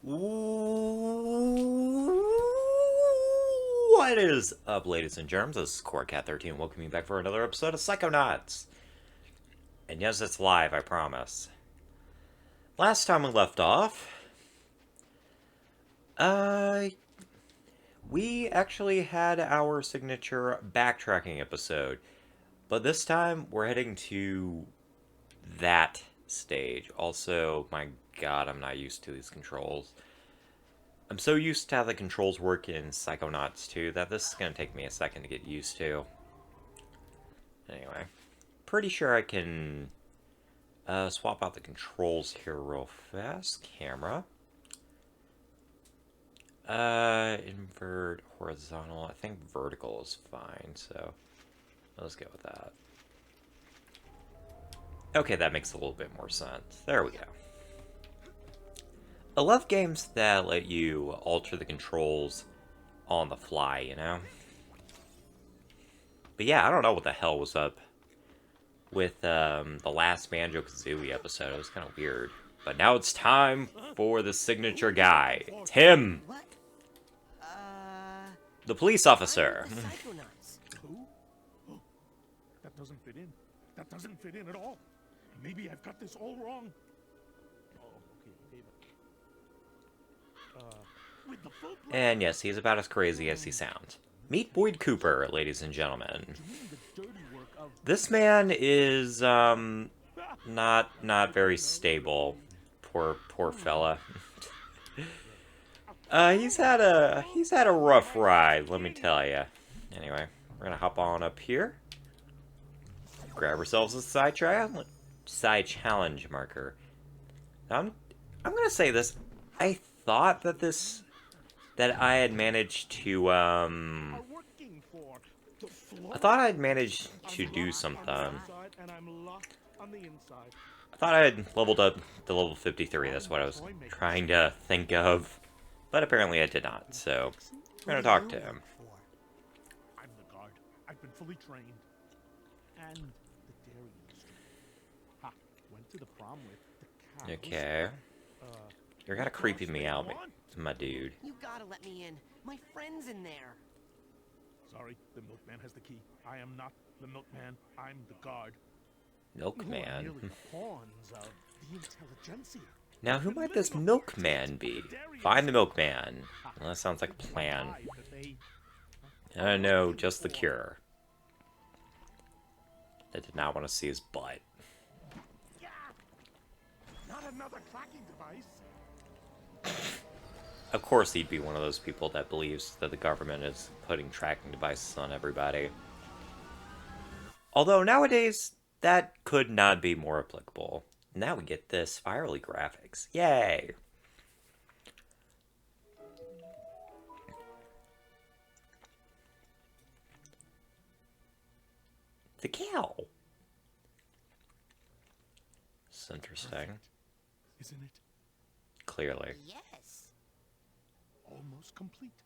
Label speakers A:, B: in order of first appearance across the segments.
A: What is up, ladies and germs? This is CoreCat13. Welcome you back for another episode of Psychonauts. And yes, it's live, I promise. Last time we left off, we actually had our signature backtracking episode. But this time, we're heading to that stage. Also, my god, I'm not used to these controls. I'm so used to how the controls work in Psychonauts 2 that this is going to take me a second to get used to. Anyway, pretty sure I can swap out the controls here real fast. Camera. Invert horizontal. I think vertical is fine, so let's go with that. Okay, that makes a little bit more sense. There we go. I love games that let you alter the controls on the fly, you know? But yeah, I don't know what the hell was up with the last Banjo-Kazooie episode. It was kind of weird. But now it's time for the signature guy. It's him!
B: What?
A: The police officer.
B: Psychonauts.
C: Who? Oh, that doesn't fit in. That doesn't fit in at all. Maybe I've got this all wrong. Oh, okay, David. With the full
A: And yes, he's about as crazy as he sounds. Meet Boyd Cooper, ladies and gentlemen. This man is, not very stable. Poor fella. He's had a rough ride, let me tell you. Anyway, we're gonna hop on up here. Grab ourselves a side challenge marker. Now, I'm gonna say this. I thought that I had managed to I thought I had managed to do something. I thought I had leveled up to level 53. That's what I was trying to think of. But apparently I did not, so I'm gonna talk to him.
C: I'm the guard. I've been fully trained. And the dairy industry. Ha! Went to the prom with the cows.
A: Okay. You're kind of creeping me out, my dude.
B: You gotta let me in. My friend's in there.
C: Sorry, the milkman has the key. I am not the milkman. I'm the guard. You are
A: Milkman.
C: merely the pawns of the intelligentsia.
A: Now, who might this milkman be? Find the milkman. Well, that sounds like a plan. I don't know, just the cure. I did not want to see his butt.
C: Not another tracking device.
A: Of course he'd be one of those people that believes that the government is putting tracking devices on everybody. Although nowadays, that could not be more applicable. Now we get this spirally graphics. Yay! The cow. It's interesting.
C: Isn't it?
A: Clearly.
B: Yes.
C: Almost complete.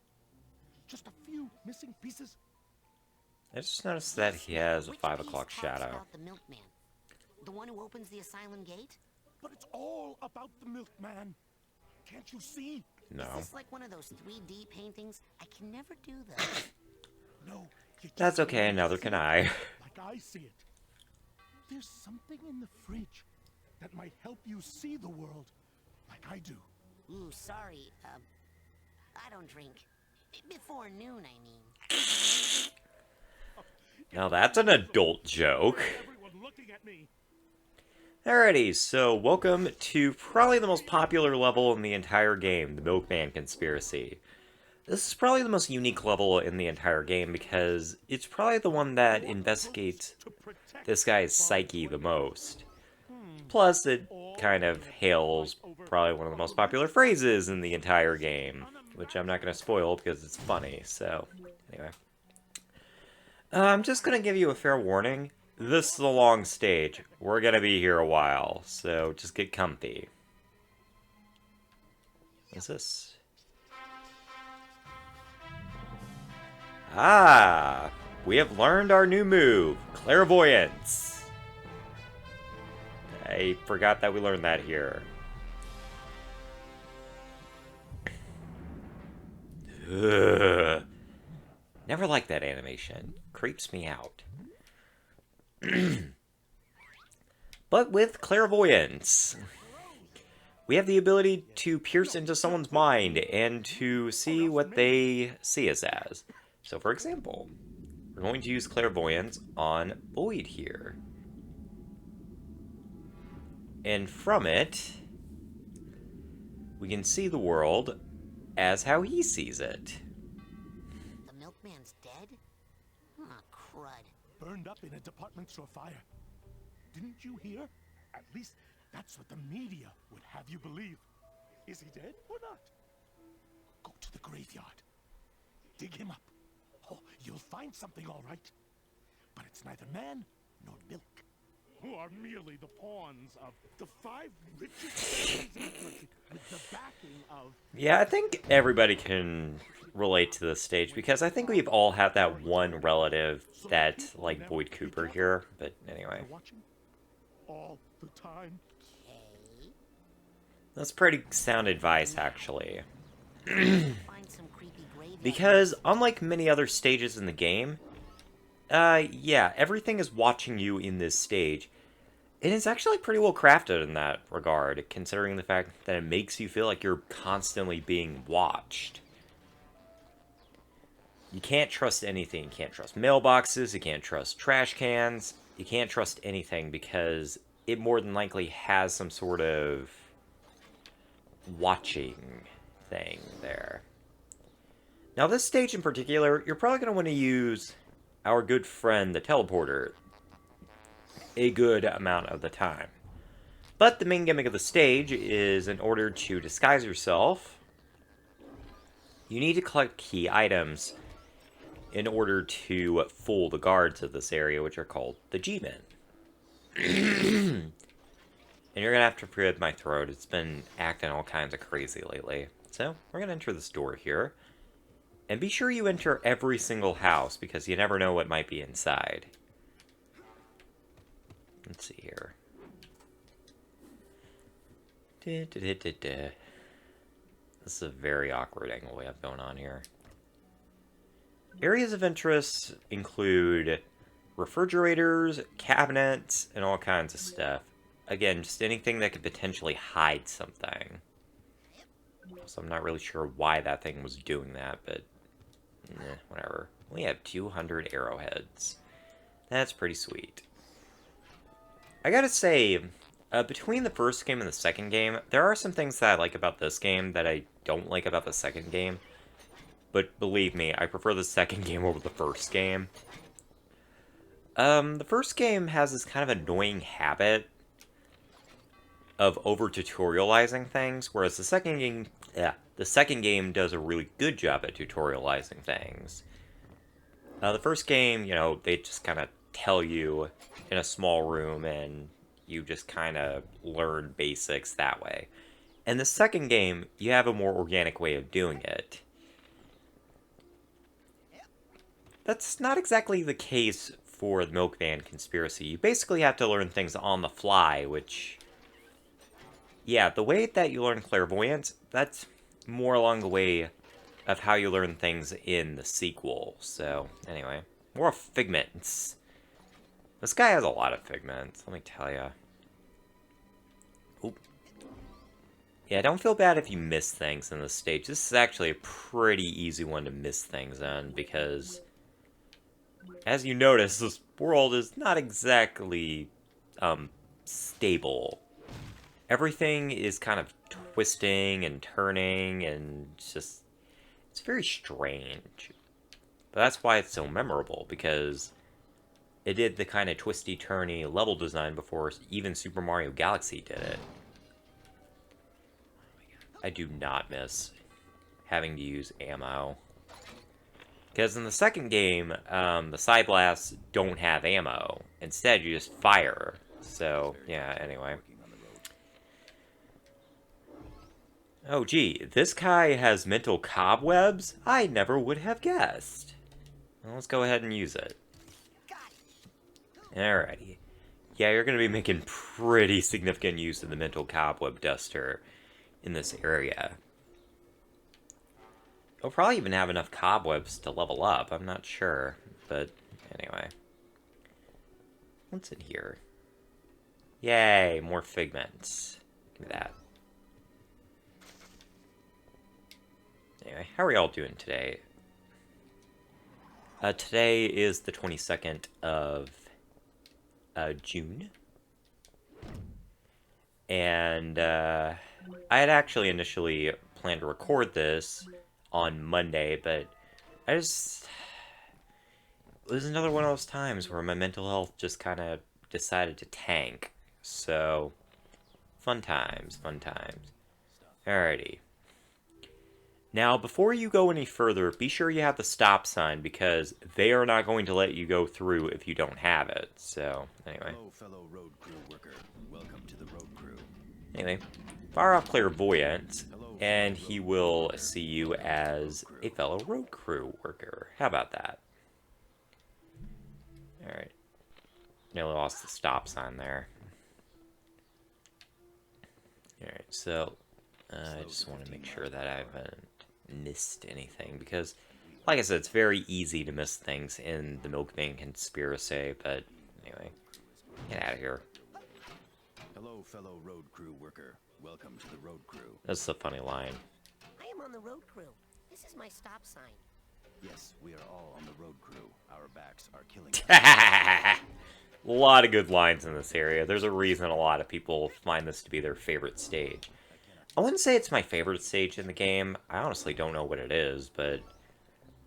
C: Just a few missing pieces.
A: I just noticed that he has a
B: Which
A: 5
B: piece
A: o'clock
B: talks
A: shadow.
B: about the milkman? The one who opens the asylum gate?
C: But it's all about the milkman. Can't you see?
A: No.
B: Is this like one of those 3D paintings? I can never do those.
C: No. You
A: That's
C: just
A: okay,
C: don't
A: neither
C: see
A: can
C: it
A: I.
C: Like I see it. There's something in the fridge that might help you see the world like I do.
B: Ooh, sorry. I don't drink. Before noon, I mean.
A: Now that's an adult joke.
C: Everyone looking at me.
A: Alrighty, so welcome to probably the most popular level in the entire game, the Milkman Conspiracy. This is probably the most unique level in the entire game because it's probably the one that investigates this guy's psyche the most. Plus, it kind of hails probably one of the most popular phrases in the entire game, which I'm not going to spoil because it's funny, so anyway. I'm just going to give you a fair warning. This is a long stage. We're going to be here a while, so just get comfy. What's this? Ah! We have learned our new move, Clairvoyance. I forgot that we learned that here. Ugh. Never liked that animation. Creeps me out. But with clairvoyance, we have the ability to pierce into someone's mind and to see what they see us as. So, for example, we're going to use clairvoyance on Boyd here. And from it, we can see the world as how he sees it.
B: The milkman's dead? Aw, crud.
C: Burned up in a department store fire. Didn't you hear? At least that's what the media would have you believe. Is he dead or not? Go to the graveyard. Dig him up. Oh, you'll find something all right. But it's neither man nor milk. Who are merely the pawns of the 5 richest families in the country with the backing of...
A: Yeah, I think everybody can relate to this stage because I think we've all had that one relative that, like Boyd Cooper here. But anyway.
C: Watching all the time.
B: Okay.
A: That's pretty sound advice, actually.
B: Find some creepy graveyard.
A: Because, unlike many other stages in the game, yeah, everything is watching you in this stage. And it's actually pretty well crafted in that regard, considering the fact that it makes you feel like you're constantly being watched. You can't trust anything. You can't trust mailboxes, you can't trust trash cans, you can't trust anything because it more than likely has some sort of watching thing there. Now, this stage in particular, you're probably going to want to use our good friend, the teleporter, a good amount of the time. But the main gimmick of the stage is, in order to disguise yourself, you need to collect key items in order to fool the guards of this area, which are called the G-Men. And you're going to have to forgive my throat. It's been acting all kinds of crazy lately. So, we're going to enter this door here. And be sure you enter every single house, because you never know what might be inside. Let's see here. This is a very awkward angle we have going on here. Areas of interest include refrigerators, cabinets, and all kinds of stuff. Again, just anything that could potentially hide something. So I'm not really sure why that thing was doing that, but whatever. We have 200 arrowheads. That's pretty sweet. I gotta say, between the first game and the second game, there are some things that I like about this game that I don't like about the second game. But believe me, I prefer the second game over the first game. The first game has this kind of annoying habit of over-tutorializing things, whereas the second game does a really good job at tutorializing things. The first game, you know, they just kind of tell you in a small room, and you just kind of learn basics that way. In the second game, you have a more organic way of doing it. That's not exactly the case for the Milkman Conspiracy. You basically have to learn things on the fly, which... yeah, the way that you learn clairvoyance, that's more along the way of how you learn things in the sequel. So, anyway, more figments. This guy has a lot of figments, let me tell ya. Oop. Yeah, don't feel bad if you miss things in this stage. This is actually a pretty easy one to miss things in, because... as you notice, this world is not exactly, stable. Everything is kind of twisting and turning, and it's very strange. But that's why it's so memorable, because it did the kind of twisty-turny level design before even Super Mario Galaxy did it. I do not miss having to use ammo. Because in the second game, the Psy Blasts don't have ammo. Instead, you just fire. So, yeah, anyway. Oh, gee, this guy has mental cobwebs? I never would have guessed. Well, let's go ahead and use it. Alrighty. Yeah, you're going to be making pretty significant use of the mental cobweb duster in this area. I'll probably even have enough cobwebs to level up. I'm not sure. But anyway. What's in here? Yay, more figments. Give me that. Anyway, how are y'all doing today? Today is the 22nd of June. And I had actually initially planned to record this on Monday, but it was another one of those times where my mental health just kind of decided to tank. So, fun times, fun times. Alrighty. Now, before you go any further, be sure you have the stop sign, because they are not going to let you go through if you don't have it. So, anyway.
D: Hello, fellow road crew worker. Welcome to the road crew.
A: Anyway, fire off clairvoyance, and he will see you as a fellow road crew worker. How about that? Alright. Nearly lost the stop sign there. Alright, so I just want to make sure that I haven't missed anything, because, like I said, it's very easy to miss things in the Milkman Conspiracy, but anyway, get out of here.
D: Hello, fellow road crew worker. Welcome to the road crew.
A: That's a funny line.
B: I am on the road crew. This is my stop sign.
D: Yes, we are all on the road crew. Our backs are killing us.
A: A lot of good lines in this area. There's a reason a lot of people find this to be their favorite stage. I wouldn't say it's my favorite stage in the game. I honestly don't know what it is, but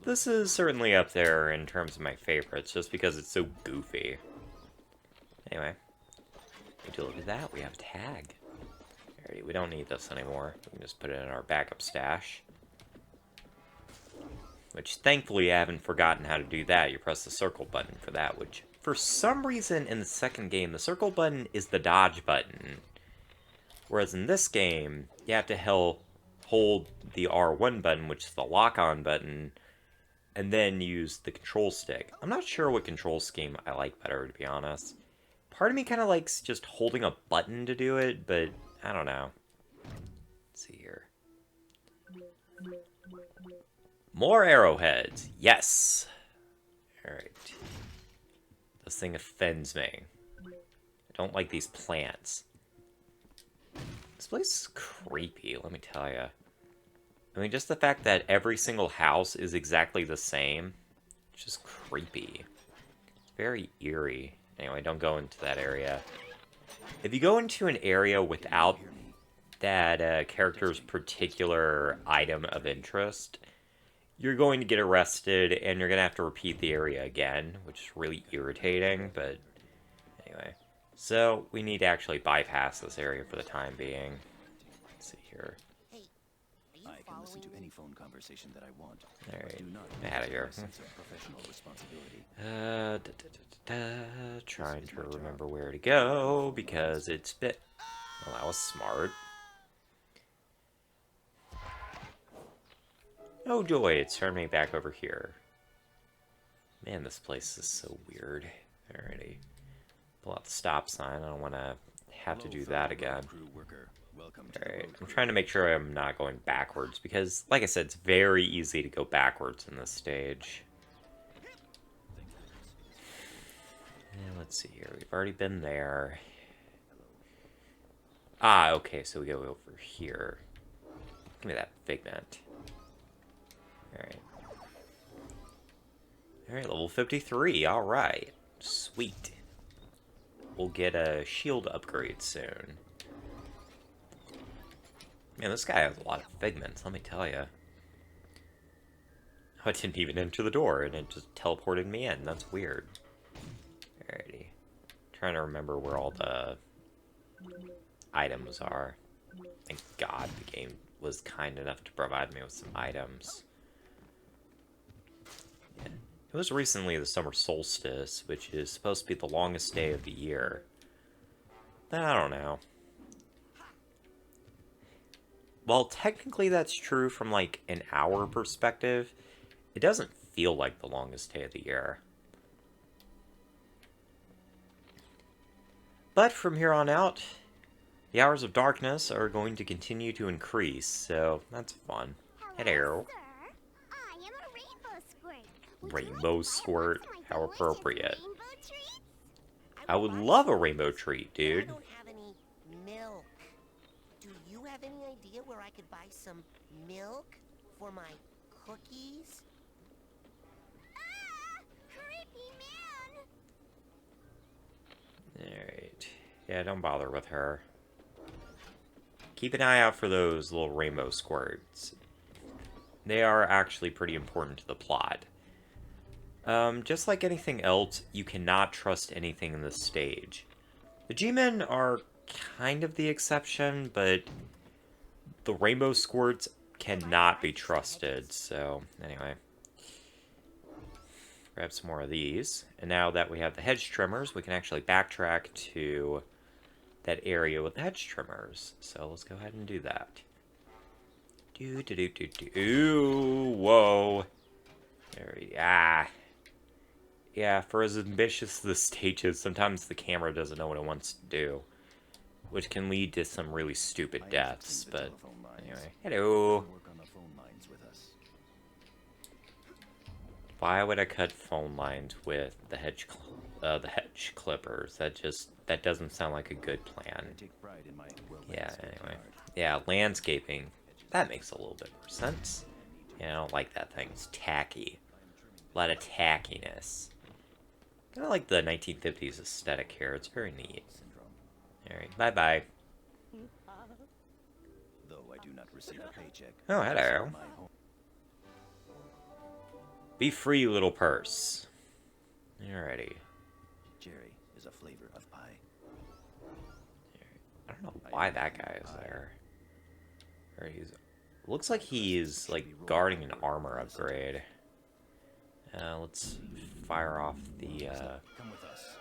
A: this is certainly up there in terms of my favorites, just because it's so goofy. Anyway, would you look at that? We have a tag. Alrighty, we don't need this anymore. We can just put it in our backup stash. Which, thankfully, I haven't forgotten how to do that. You press the circle button for that, which, for some reason, in the second game, the circle button is the dodge button. Whereas in this game, you have to hold the R1 button, which is the lock-on button, and then use the control stick. I'm not sure what control scheme I like better, to be honest. Part of me kind of likes just holding a button to do it, but I don't know. Let's see here. More arrowheads. Yes. Alright. This thing offends me. I don't like these plants. This place is creepy, let me tell you. I mean, just the fact that every single house is exactly the same. It's just creepy. It's very eerie. Anyway, don't go into that area. If you go into an area without that character's particular item of interest, you're going to get arrested, and you're going to have to repeat the area again, which is really irritating, but anyway. So, we need to actually bypass this area for the time being. Let's see here.
B: Hey, are you
D: I can listen to
B: following
D: any
B: me?
D: phone conversation that I want.
A: Alright,
D: Do not
A: out of here.
D: a sense of professional responsibility.
A: Trying to remember where to go, because it's bit... Well, that was smart. Oh joy, it's turned me back over here. Man, this place is so weird. Alrighty. Pull out the stop sign. I don't want to have to do that again. Alright, I'm trying to make sure I'm not going backwards, because, like I said, it's very easy to go backwards in this stage. And let's see here. We've already been there. Ah, okay, so we go over here. Give me that figment. Alright. Alright, level 53. Alright. Sweet. We'll get a shield upgrade soon. Man, this guy has a lot of figments, let me tell you. I didn't even enter the door, and it just teleported me in. That's weird. Alrighty. Trying to remember where all the items are. Thank God the game was kind enough to provide me with some items. Yeah. It was recently the summer solstice, which is supposed to be the longest day of the year. But I don't know. Well, technically that's true from, like, an hour perspective. It doesn't feel like the longest day of the year. But from here on out, the hours of darkness are going to continue to increase, so that's fun. Hello.
E: Sir.
A: Rainbow squirt. How appropriate. I would love a rainbow treat, dude.
B: I don't have any milk. Do you have any idea where I could buy some milk for my cookies? Ah! Creepy man!
A: Alright. Yeah, don't bother with her. Keep an eye out for those little rainbow squirts. They are actually pretty important to the plot. Just like anything else, you cannot trust anything in this stage. The G-Men are kind of the exception, but the rainbow squirts cannot be trusted, so anyway. Grab some more of these. And now that we have the hedge trimmers, we can actually backtrack to that area with the hedge trimmers. So let's go ahead and do that. Ooh, whoa. There we go. Yeah, for as ambitious as the stage is, sometimes the camera doesn't know what it wants to do. Which can lead to some really stupid deaths, but anyway. Hello. Why would I cut phone lines with the hedge clippers? That doesn't sound like a good plan. Yeah, anyway. Yeah, landscaping. That makes a little bit more sense. Yeah, I don't like that thing. It's tacky. A lot of tackiness. Kind of like the 1950s aesthetic here. It's very neat. Alright, bye-bye. Oh, hello. Be free, little purse. Alrighty.
D: Jerry is a flavor of pie.
A: I don't know why that guy is there. Or looks like he's like guarding an armor upgrade. Let's fire off the
D: Come with us.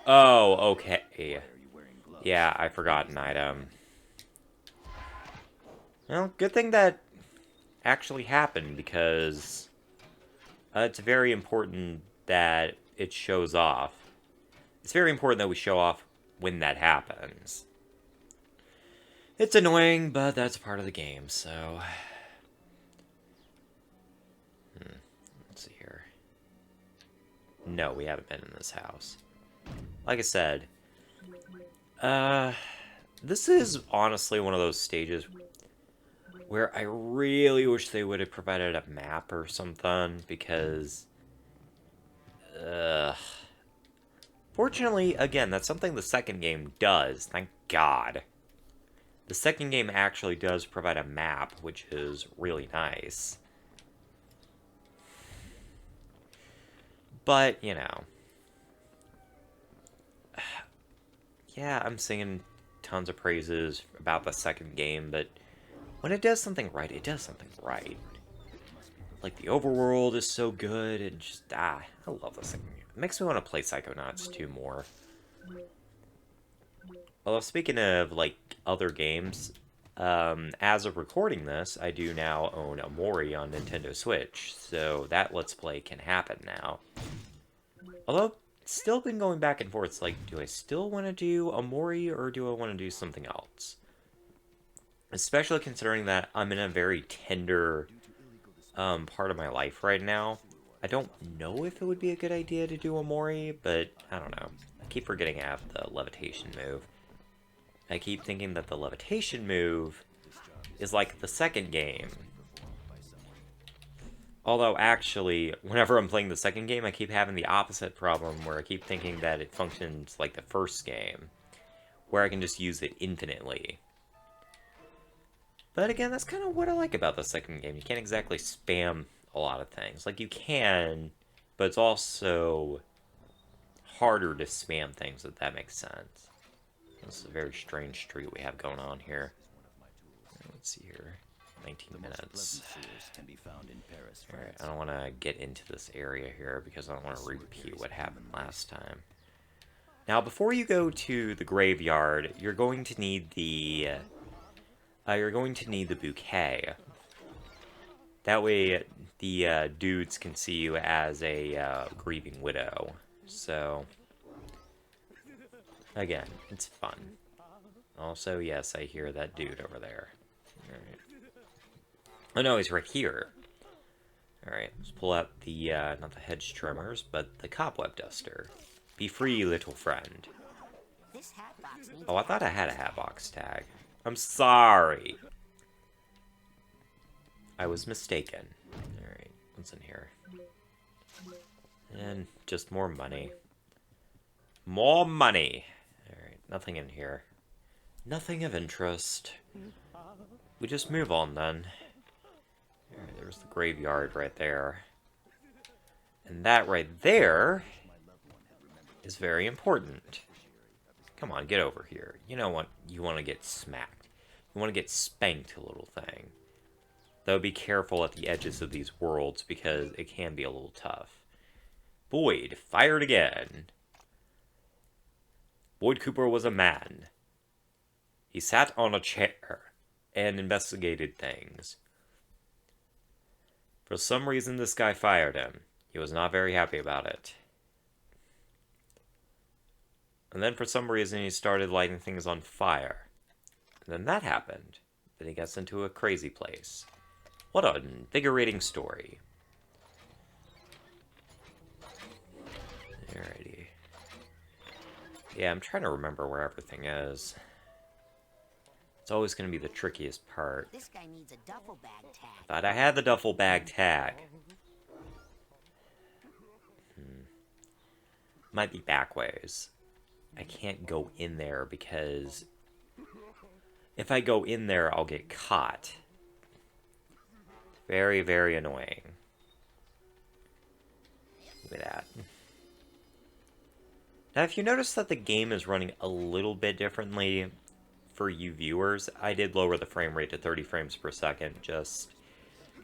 A: Oh, okay. Yeah, I forgot an item. Well, good thing that actually happened, because it's very important that it shows off. It's very important that we show off when that happens. It's annoying, but that's part of the game, so... Let's see here. No, we haven't been in this house. Like I said, this is honestly one of those stages where I really wish they would have provided a map or something, because... Fortunately, again, that's something the second game does, thank God. The second game actually does provide a map, which is really nice. But, you know. Yeah, I'm singing tons of praises about the second game, but when it does something right, it does something right. Like, the overworld is so good, and just, I love the second game. It makes me want to play Psychonauts 2 more. Although, speaking of, like, other games, as of recording this, I do now own Omori on Nintendo Switch, so that Let's Play can happen now. Although, still been going back and forth, it's like, do I still want to do Omori, or do I want to do something else? Especially considering that I'm in a very tender part of my life right now. I don't know if it would be a good idea to do Omori, but I don't know. I keep forgetting I have the levitation move. I keep thinking that the levitation move is like the second game. Although, actually, whenever I'm playing the second game, I keep having the opposite problem, where I keep thinking that it functions like the first game, where I can just use it infinitely. But again, that's kind of what I like about the second game. You can't exactly spam a lot of things. Like, you can, but it's also harder to spam things, if that makes sense. This is a very strange street we have going on here. Let's see here. 19 minutes. Alright, I don't want to get into this area here because I don't want to repeat what happened last time. Now, before you go to the graveyard, you're going to need the bouquet. That way, the dudes can see you as a grieving widow. So, again, it's fun. Also, yes, I hear that dude over there. Alright. Oh no, he's right here. Alright, let's pull out the, not the hedge trimmers, but the cobweb duster. Be free, little friend.
B: This hat box needs
A: Oh, I thought I had a hatbox tag. I'm sorry. I was mistaken. Alright, what's in here? And just more money. More money! Alright, nothing in here. Nothing of interest. We just move on then. Alright, there's the graveyard right there. And that right there is very important. Come on, get over here. You know what? You want to get smacked. You want to get spanked, little thing. Though be careful at the edges of these worlds because it can be a little tough. Boyd, fired again. Boyd Cooper was a man. He sat on a chair and investigated things. For some reason, this guy fired him. He was not very happy about it. And then for some reason, he started lighting things on fire. And then that happened. Then he gets into a crazy place. What an invigorating story. Alrighty. Yeah, I'm trying to remember where everything is. It's always going to be the trickiest part.
B: This guy needs a duffel bag tag.
A: Thought I had the duffel bag tag. Might be back ways. I can't go in there because if I go in there, I'll get caught. Very, very annoying. Look at that. Now, if you notice that the game is running a little bit differently for you viewers, I did lower the frame rate to 30 frames per second just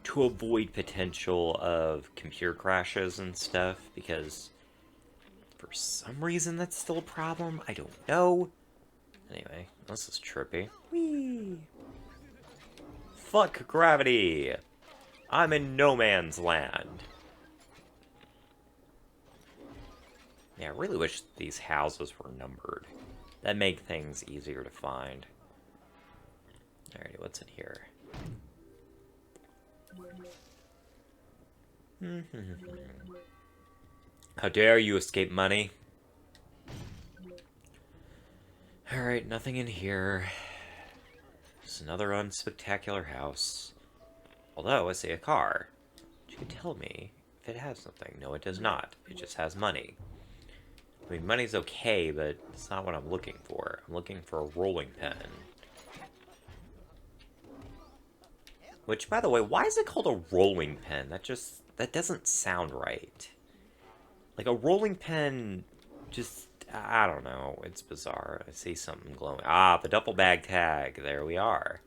A: to avoid potential of computer crashes and stuff, because for some reason that's still a problem. I don't know. Anyway, this is trippy. Whee! Fuck gravity! I'm in no man's land. Yeah, I really wish these houses were numbered. That'd make things easier to find. Alrighty, what's in here? How dare you escape money? Alright, nothing in here. Just another unspectacular house. Although, I see a car. You can tell me if it has something. No, it does not. It just has money. I mean, money's okay, but it's not what I'm looking for. I'm looking for a rolling pin. Which, by the way, why is it called a rolling pin? That doesn't sound right. Like, a rolling pin just, I don't know. It's bizarre. I see something glowing. Ah, the duffel bag tag. There we are.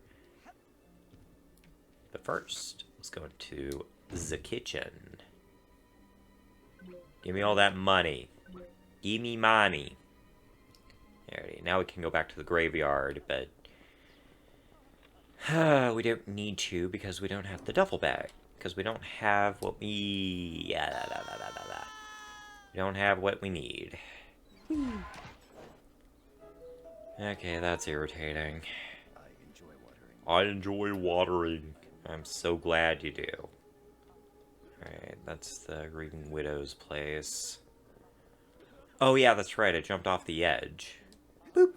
A: But first, let's go into the kitchen. Give me all that money. Give me money. Alrighty, now we can go back to the graveyard, but we don't need to because we don't have the duffel bag. Because we don't have what we... We don't have what we need. Okay, that's irritating. I enjoy watering. I'm so glad you do. Alright, that's the Grieving Widow's place. Oh yeah, that's right, I jumped off the edge. Boop!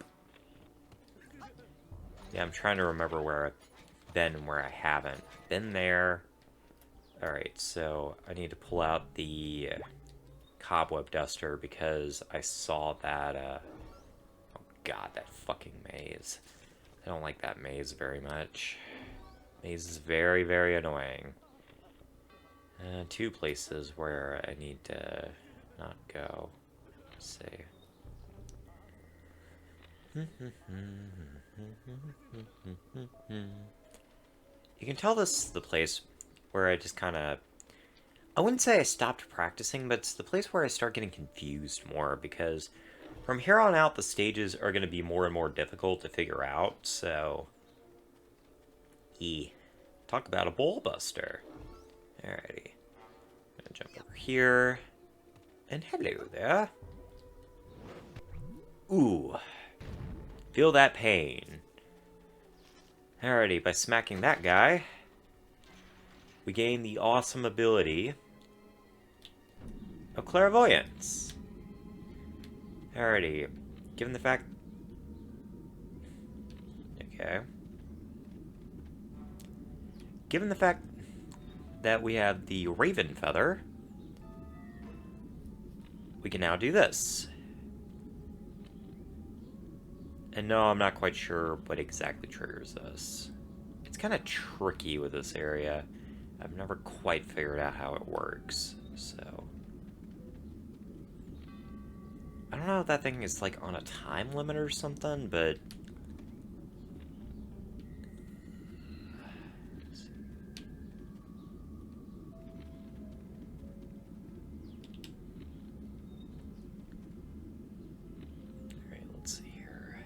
A: Yeah, I'm trying to remember where I've been and where I haven't. Been there. Alright, so I need to pull out the cobweb duster because I saw that, oh god, that fucking maze. I don't like that maze very much. Maze is very, very annoying. Two places where I need to not go. Let's see. You can tell this is the place where I just kind of... I wouldn't say I stopped practicing, but it's the place where I start getting confused more, because from here on out, the stages are going to be more and more difficult to figure out, so... Talk about a ball buster. Alrighty. I'm gonna jump over here. And hello there. Ooh. Feel that pain. Alrighty, by smacking that guy, we gain the awesome ability of clairvoyance. Alrighty. Given the fact... Okay. Given the fact that we have the Raven Feather, we can now do this. And no, I'm not quite sure what exactly triggers this. It's kind of tricky with this area. I've never quite figured out how it works, so... I don't know if that thing is, like, on a time limit or something, but... Alright, let's see here.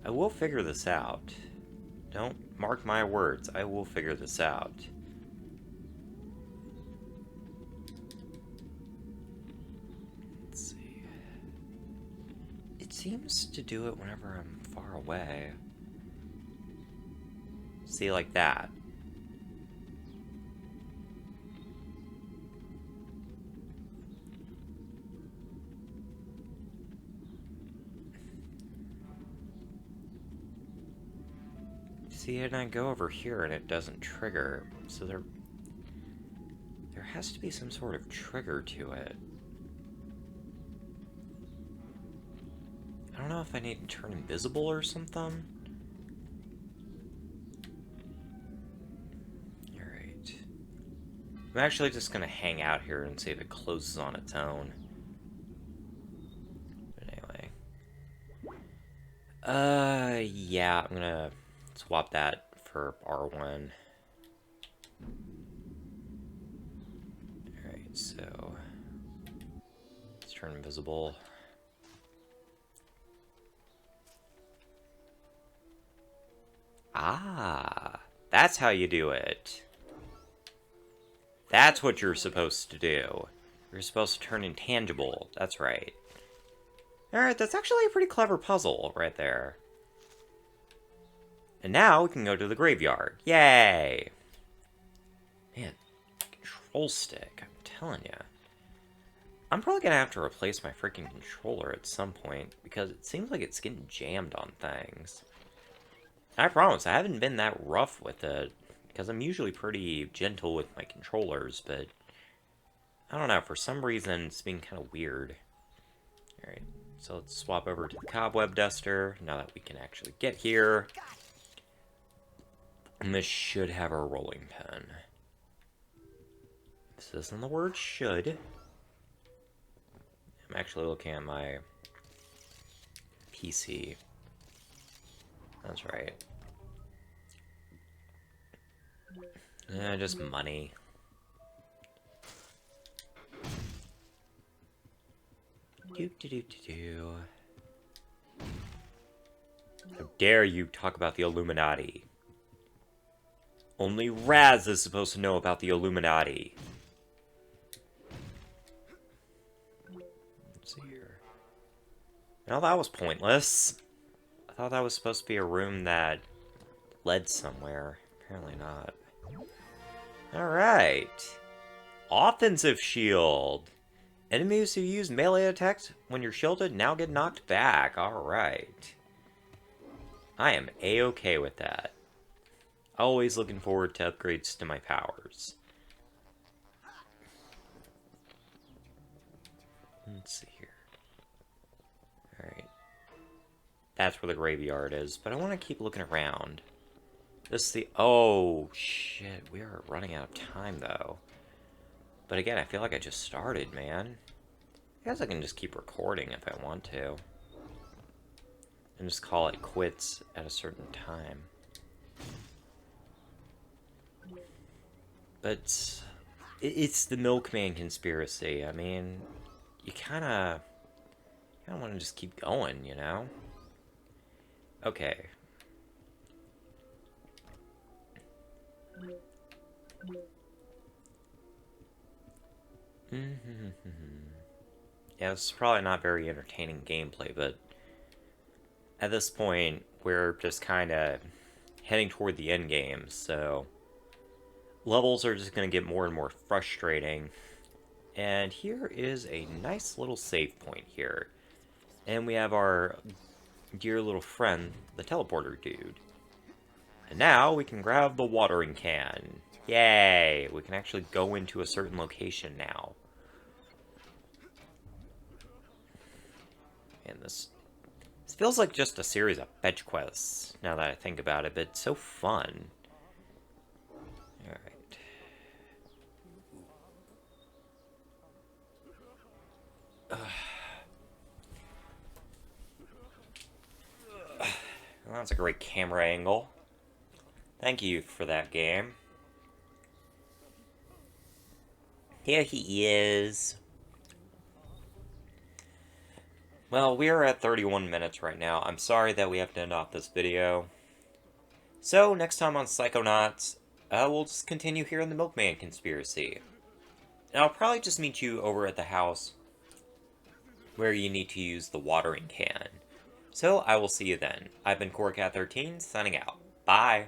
A: I will figure this out. Don't mark my words. I will figure this out. Let's see. It seems to do it whenever I'm far away. See, like that. See, and I go over here and it doesn't trigger, so there has to be some sort of trigger to it. I don't know if I need to turn invisible or something. Alright. I'm actually just gonna hang out here and see if it closes on its own. But anyway. Yeah, I'm gonna swap that for R1. Alright, so let's turn invisible. Ah, that's how you do it. That's what you're supposed to do. You're supposed to turn intangible. That's right. Alright, that's actually a pretty clever puzzle right there. And now we can go to the graveyard. Yay! Man, control stick, I'm telling you. I'm probably gonna have to replace my freaking controller at some point, because it seems like it's getting jammed on things. And I promise, I haven't been that rough with it, because I'm usually pretty gentle with my controllers, but I don't know, for some reason it's being kind of weird. Alright, so let's swap over to the cobweb duster, now that we can actually get here. And this should have our rolling pin. This isn't the word should. I'm actually looking at my PC. That's right. Just money. Do. How dare you talk about the Illuminati? Only Raz is supposed to know about the Illuminati. Let's see here. No, that was pointless. I thought that was supposed to be a room that led somewhere. Apparently not. Alright. Offensive shield. Enemies who use melee attacks when you're shielded now get knocked back. Alright. I am A-okay with that. Always looking forward to upgrades to my powers. Let's see here. Alright. That's where the graveyard is, but I want to keep looking around. This is the... Oh, shit. We are running out of time, though. But again, I feel like I just started, man. I guess I can just keep recording if I want to. And just call it quits at a certain time. But it's the Milkman Conspiracy. I mean, you kind of want to just keep going, you know? Okay. Yeah, this is probably not very entertaining gameplay, but at this point, we're just kind of heading toward the end game, so levels are just going to get more and more frustrating. And here is a nice little save point here. And we have our dear little friend, the teleporter dude. And now we can grab the watering can. Yay! We can actually go into a certain location now. And this feels like just a series of fetch quests, now that I think about it, but it's so fun. Alright. Well, that's a great camera angle. Thank you for that, game. Here he is. Well, we are at 31 minutes right now. I'm sorry that we have to end off this video. So, next time on Psychonauts, we'll just continue here in the Milkman Conspiracy. And I'll probably just meet you over at the house where you need to use the watering can. So, I will see you then. I've been CoreCat13, signing out. Bye!